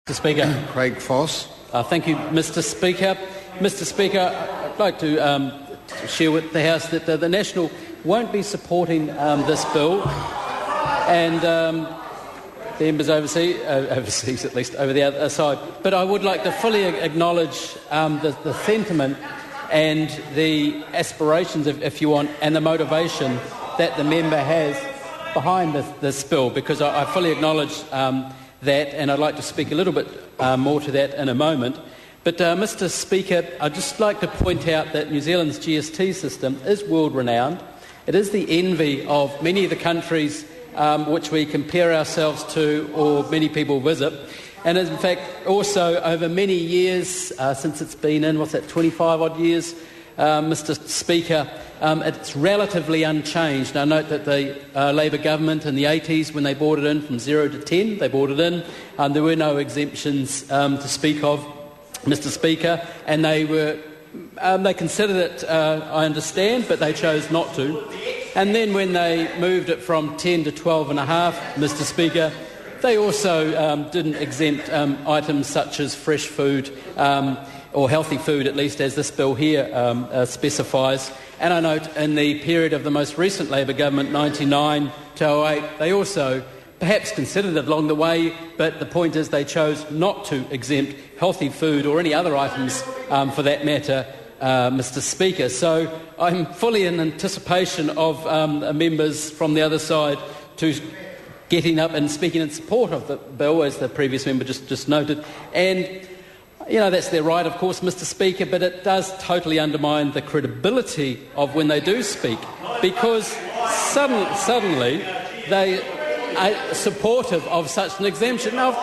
Mr. Speaker. Craig Foss. Thank you, Mr. Speaker. Mr. Speaker, I'd like to share with the House that the National won't be supporting this bill, and the members overseas at least, over the other side. But I would like to fully acknowledge the sentiment and the aspirations, if you want, and the motivation that the member has behind this bill, because I fully acknowledge that, and I'd like to speak a little bit more to that in a moment. But, Mr. Speaker, I'd just like to point out that New Zealand's GST system is world-renowned. It is the envy of many of the countries which we compare ourselves to or many people visit. And in fact, also over many years, since it's been in, 25-odd years, Mr. Speaker, it's relatively unchanged. I note that the Labour government in the 80s, when they brought it in from 0 to 10, they brought it in. There were no exemptions to speak of, Mr. Speaker, and they considered it, I understand, but they chose not to. And then when they moved it from 10 to 12.5, Mr. Speaker, they also didn't exempt items such as fresh food or healthy food, at least as this bill here specifies. And I note in the period of the most recent Labour government, 99 to 08, they also perhaps considered it along the way, but the point is they chose not to exempt healthy food or any other items for that matter, Mr. Speaker. So I'm fully in anticipation of members from the other side to getting up and speaking in support of the bill, as the previous member just noted. And you know, that's their right, of course, Mr. Speaker, but it does totally undermine the credibility of when they do speak, because suddenly they are supportive of such an exemption. Now, of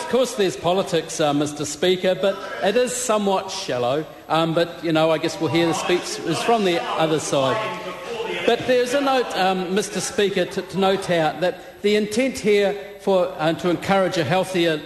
course there's politics, Mr. Speaker, but it is somewhat shallow. But, you know, I guess we'll hear the speech is from the other side. But there's a note, Mr. Speaker, to note out that the intent here to encourage a healthier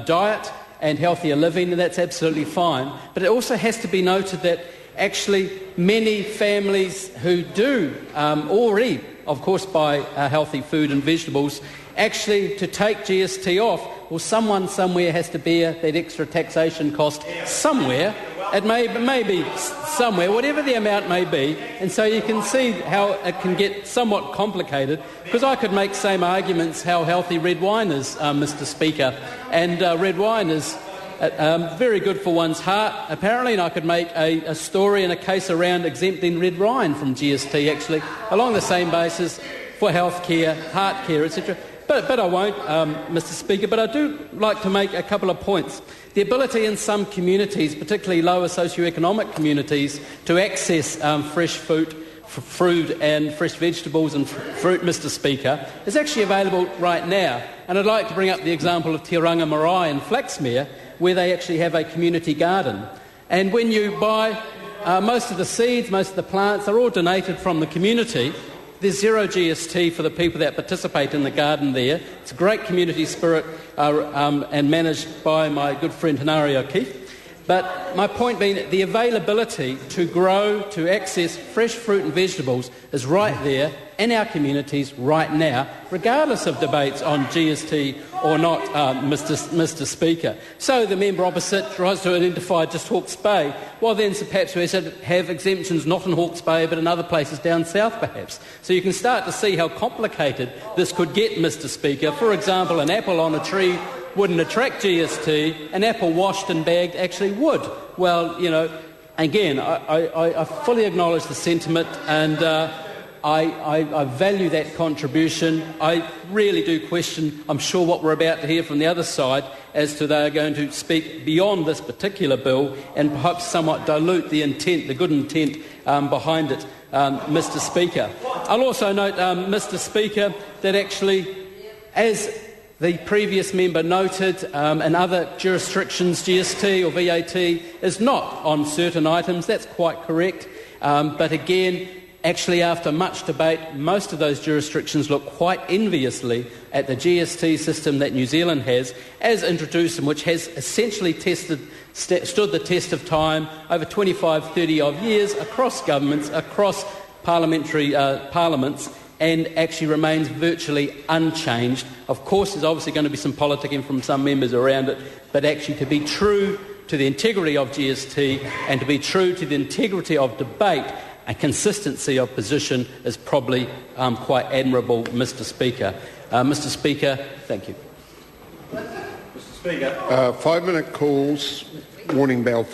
diet and healthier living, and that's absolutely fine. But it also has to be noted that actually many families who do already, of course, buy healthy food and vegetables, actually to take GST off, well, someone somewhere has to bear that extra taxation cost somewhere. It may be somewhere, whatever the amount may be, and so you can see how it can get somewhat complicated, because I could make same arguments how healthy red wine is, Mr. Speaker, and red wine is very good for one's heart, apparently, and I could make a story and a case around exempting red wine from GST, actually, along the same basis for health care, heart care, etc. But I won't, Mr. Speaker, but I do like to make a couple of points. The ability in some communities, particularly lower socioeconomic communities, to access fresh fruit and fresh vegetables and fruit, Mr. Speaker, is actually available right now. And I'd like to bring up the example of Te Ranga Marae in Flaxmere, where they actually have a community garden. And when you buy most of the seeds, most of the plants, they're all donated from the community. There's zero GST for the people that participate in the garden there. It's a great community spirit and managed by my good friend Hanari O'Keefe. But my point being, the availability to grow, to access fresh fruit and vegetables is right there in our communities right now, regardless of debates on GST or not, Mr. Speaker. So the member opposite tries to identify just Hawke's Bay. Well, then perhaps we should have exemptions not in Hawke's Bay but in other places down south, perhaps. So you can start to see how complicated this could get, Mr. Speaker. For example, an apple on a tree wouldn't attract GST, an apple washed and bagged actually would. Well, you know, again, I fully acknowledge the sentiment, and I value that contribution. I really do question, I'm sure, what we're about to hear from the other side as to they are going to speak beyond this particular bill and perhaps somewhat dilute the intent, the good intent behind it, Mr. Speaker. I'll also note, Mr. Speaker, that actually, as the previous member noted, in other jurisdictions, GST or VAT is not on certain items. That's quite correct. But again, actually after much debate, most of those jurisdictions look quite enviously at the GST system that New Zealand has, as introduced, and which has essentially stood the test of time over 25, 30 odd years across governments, across parliaments, and actually remains virtually unchanged. Of course, there's obviously going to be some politicking from some members around it, but actually to be true to the integrity of GST and to be true to the integrity of debate and consistency of position is probably quite admirable, Mr Speaker. Mr Speaker, thank you. Mr Speaker. 5-minute calls, warning bell.